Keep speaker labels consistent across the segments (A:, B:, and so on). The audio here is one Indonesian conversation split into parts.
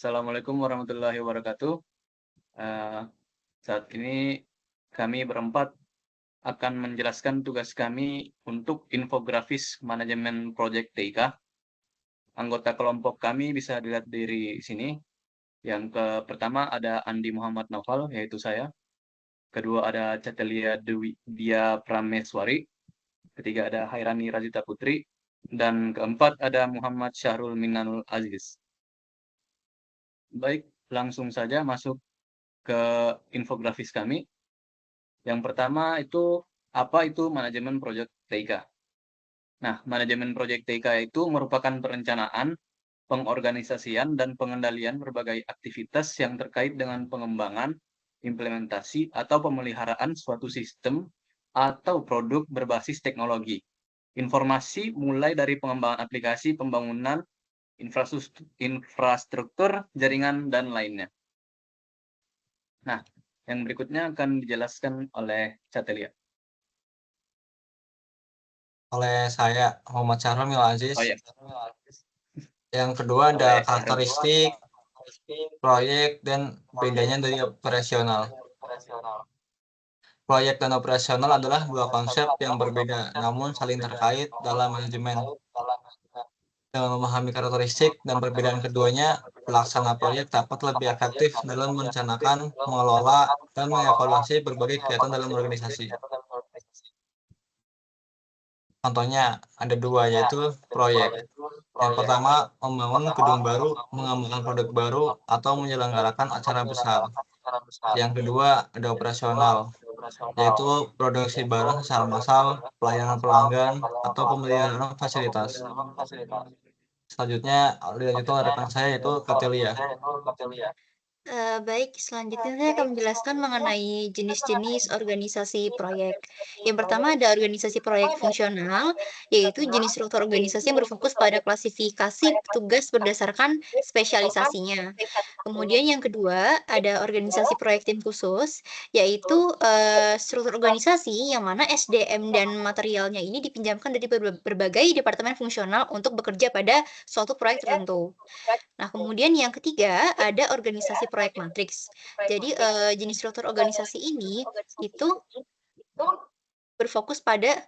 A: Assalamualaikum warahmatullahi wabarakatuh. Eh, Saat ini kami berempat akan menjelaskan tugas kami untuk infografis manajemen proyek TIK. Anggota kelompok kami bisa dilihat dari sini. Pertama ada Andi Muhammad Naufal, yaitu saya. Kedua ada Catelia Dewi Dia Prameswari. Ketiga ada Hairani Razita Putri. Dan keempat ada Muhammad Syahrul Minanul Aziz. Baik, langsung saja masuk ke infografis kami. Yang pertama itu, apa itu manajemen proyek TIK? Nah, manajemen proyek TIK itu merupakan perencanaan, pengorganisasian, dan pengendalian berbagai aktivitas yang terkait dengan pengembangan, implementasi, atau pemeliharaan suatu sistem atau produk berbasis teknologi. Informasi mulai dari pengembangan aplikasi, pembangunan, infrastruktur, jaringan, dan lainnya. Nah, yang berikutnya akan dijelaskan oleh Catelia.
B: Oleh saya, Muhammad Syahrul Minanul Aziz.
A: Oh ya,
B: Yang kedua ada karakteristik proyek dan bedanya dari operasional. Proyek dan operasional adalah dua konsep yang berbeda, namun saling terkait dalam manajemen. Dengan memahami karakteristik dan perbedaan keduanya, pelaksana proyek dapat lebih efektif dalam merencanakan, mengelola, dan mengevaluasi berbagai kegiatan dalam organisasi. Contohnya ada dua, yaitu proyek. Yang pertama, membangun gedung baru, mengembangkan produk baru, atau menyelenggarakan acara besar. Yang kedua, ada operasional, yaitu produksi barang secara massal, pelayanan pelanggan, atau pemeliharaan fasilitas. Selanjutnya, dilanjutkan oleh rekan saya, yaitu Catelia.
C: Baik, selanjutnya saya akan menjelaskan mengenai jenis-jenis organisasi proyek. Yang pertama ada organisasi proyek fungsional, yaitu jenis struktur organisasi yang berfokus pada klasifikasi tugas berdasarkan spesialisasinya. Kemudian yang kedua ada organisasi proyek tim khusus, yaitu struktur organisasi yang mana SDM dan materialnya ini dipinjamkan dari berbagai departemen fungsional untuk bekerja pada suatu proyek tertentu. Nah, kemudian yang ketiga ada organisasi proyek matriks. Jadi jenis struktur organisasi ini itu berfokus pada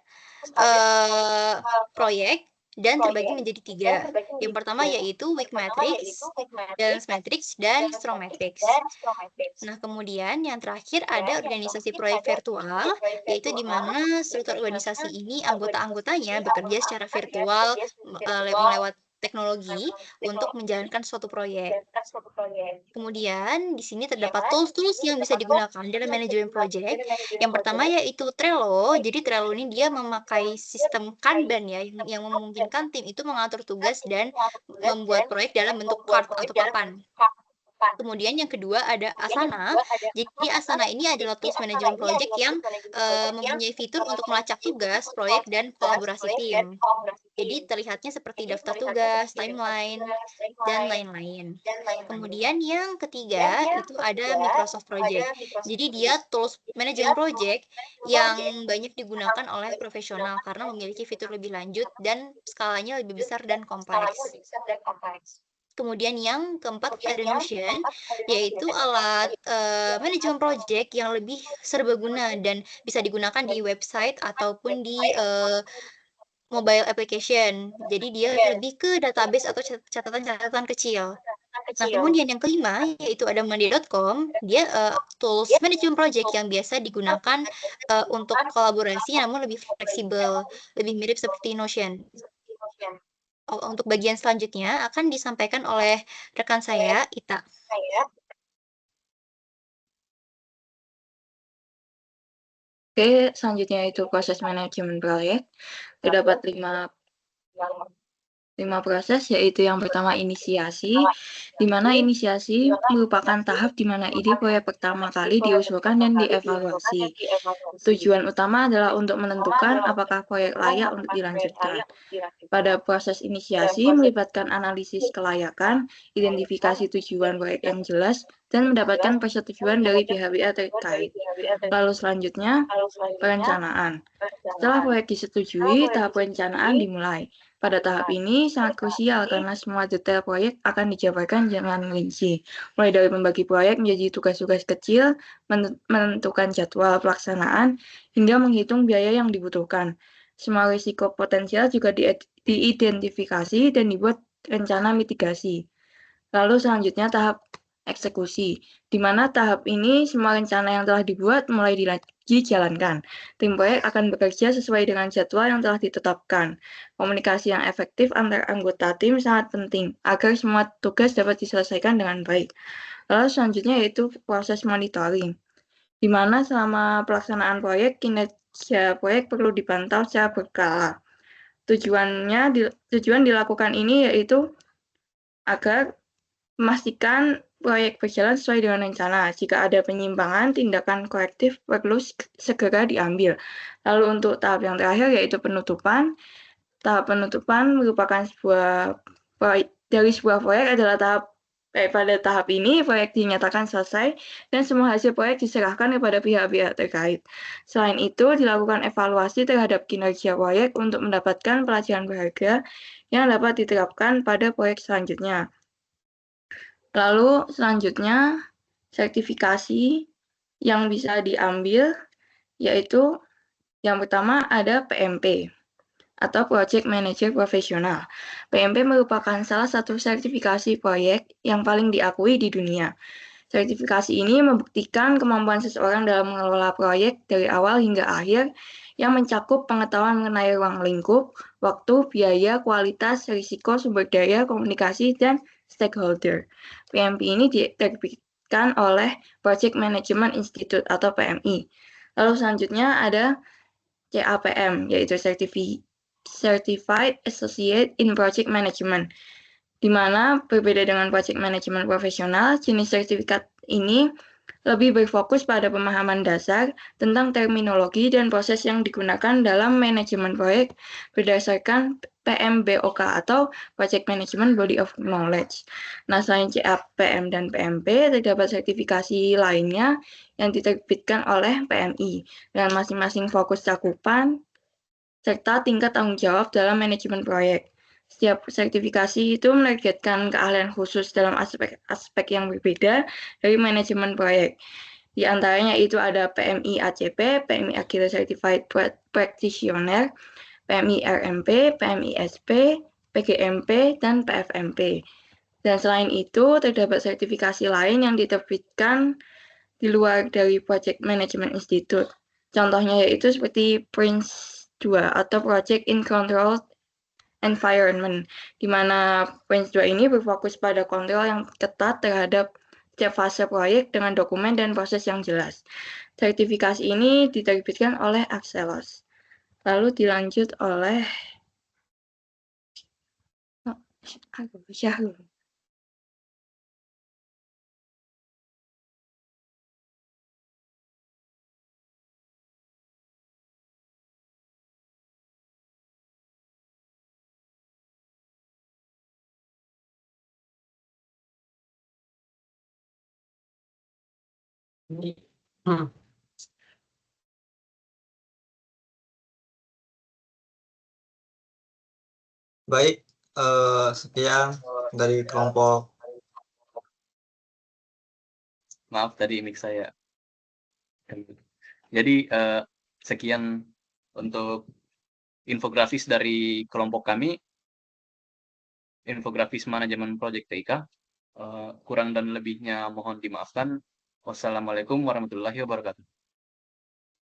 C: proyek dan terbagi menjadi tiga. Yang pertama yaitu weak matrix, balance matrix, dan strong matrix. Nah, kemudian yang terakhir ada organisasi proyek virtual, yaitu di mana struktur organisasi ini anggota-anggotanya bekerja secara virtual melewat teknologi untuk menjalankan suatu proyek. Kemudian di sini terdapat tools-tools yang bisa digunakan dalam manajemen proyek. Yang pertama yaitu Trello. Jadi Trello ini dia memakai sistem Kanban ya, yang memungkinkan tim itu mengatur tugas dan membuat proyek dalam bentuk chart atau papan. Kemudian yang kedua ada Asana. Jadi Asana ini adalah tools manajemen project yang mempunyai fitur untuk melacak tugas, proyek, dan kolaborasi tim. Jadi terlihatnya seperti daftar tugas, timeline, dan lain-lain. Kemudian yang ketiga itu ada Microsoft Project. Jadi dia tools manajemen project yang banyak digunakan oleh profesional karena memiliki fitur lebih lanjut dan skalanya lebih besar dan kompleks. Kemudian yang keempat ada Notion, yaitu alat manajemen project yang lebih serbaguna dan bisa digunakan di website ataupun di mobile application. Jadi dia lebih ke database atau catatan-catatan kecil. Nah, kemudian yang kelima yaitu ada Monday.com. Dia tools manajemen project yang biasa digunakan untuk kolaborasi namun lebih fleksibel, lebih mirip seperti Notion. Untuk bagian selanjutnya akan disampaikan oleh rekan saya, Ita.
D: Oke, selanjutnya itu proses manajemen proyek. Terdapat lima proses, yaitu yang pertama inisiasi, di mana inisiasi merupakan tahap di mana ide proyek pertama kali diusulkan dan dievaluasi. Tujuan utama adalah untuk menentukan apakah proyek layak untuk dilanjutkan. Pada proses inisiasi melibatkan analisis kelayakan, identifikasi tujuan proyek yang jelas, dan mendapatkan persetujuan dari pihak-pihak terkait. Lalu selanjutnya, perencanaan. Setelah proyek disetujui, tahap perencanaan dimulai. Pada tahap ini sangat krusial karena semua detail proyek akan dijabarkan dengan rinci, mulai dari membagi proyek menjadi tugas-tugas kecil, menentukan jadwal pelaksanaan, hingga menghitung biaya yang dibutuhkan. Semua risiko potensial juga diidentifikasi dan dibuat rencana mitigasi. Lalu selanjutnya tahap eksekusi, di mana tahap ini semua rencana yang telah dibuat mulai dijalankan. Tim proyek akan bekerja sesuai dengan jadwal yang telah ditetapkan. Komunikasi yang efektif antar anggota tim sangat penting agar semua tugas dapat diselesaikan dengan baik. Lalu selanjutnya yaitu proses monitoring, di mana selama pelaksanaan proyek, kinerja proyek perlu dipantau secara berkala. Tujuan dilakukan ini yaitu agar memastikan proyek berjalan sesuai dengan rencana. Jika ada penyimpangan, tindakan korektif perlu segera diambil. Lalu untuk tahap yang terakhir yaitu penutupan. Tahap penutupan merupakan dari sebuah proyek adalah pada tahap ini proyek dinyatakan selesai dan semua hasil proyek diserahkan kepada pihak-pihak terkait. Selain itu, dilakukan evaluasi terhadap kinerja proyek untuk mendapatkan pelajaran berharga yang dapat diterapkan pada proyek selanjutnya. Lalu selanjutnya sertifikasi yang bisa diambil yaitu yang pertama ada PMP atau Project Manager Profesional. PMP merupakan salah satu sertifikasi proyek yang paling diakui di dunia. Sertifikasi ini membuktikan kemampuan seseorang dalam mengelola proyek dari awal hingga akhir yang mencakup pengetahuan mengenai ruang lingkup, waktu, biaya, kualitas, risiko, sumber daya, komunikasi, dan stakeholder. PMP ini diterbitkan oleh Project Management Institute atau PMI. Lalu selanjutnya ada CAPM, yaitu Certified Associate in Project Management, di mana berbeda dengan Project Management Profesional, jenis sertifikat ini lebih berfokus pada pemahaman dasar tentang terminologi dan proses yang digunakan dalam manajemen proyek berdasarkan PMBOK atau Project Management Body of Knowledge. Nah, selain CAPM dan PMP, terdapat sertifikasi lainnya yang diterbitkan oleh PMI dengan masing-masing fokus cakupan serta tingkat tanggung jawab dalam manajemen proyek. Setiap sertifikasi itu menargetkan keahlian khusus dalam aspek yang berbeda dari manajemen proyek. Di antaranya itu ada PMI ACP, PMI Agile Certified Practitioner, PMI RMP, PMI SP, PGMP, dan PFMP. Dan selain itu, terdapat sertifikasi lain yang diterbitkan di luar dari Project Management Institute. Contohnya yaitu seperti PRINCE 2 atau Project in Controlled Environment, di mana PRINCE 2 ini berfokus pada kontrol yang ketat terhadap setiap fase proyek dengan dokumen dan proses yang jelas. Sertifikasi ini diterbitkan oleh Axelos. Lalu dilanjut oleh Syahrul.
B: Baik, sekian dari kelompok.
A: Maaf tadi mic saya. Jadi sekian untuk infografis dari kelompok kami, infografis manajemen proyek TIK. Kurang dan lebihnya mohon dimaafkan. Wassalamualaikum warahmatullahi wabarakatuh.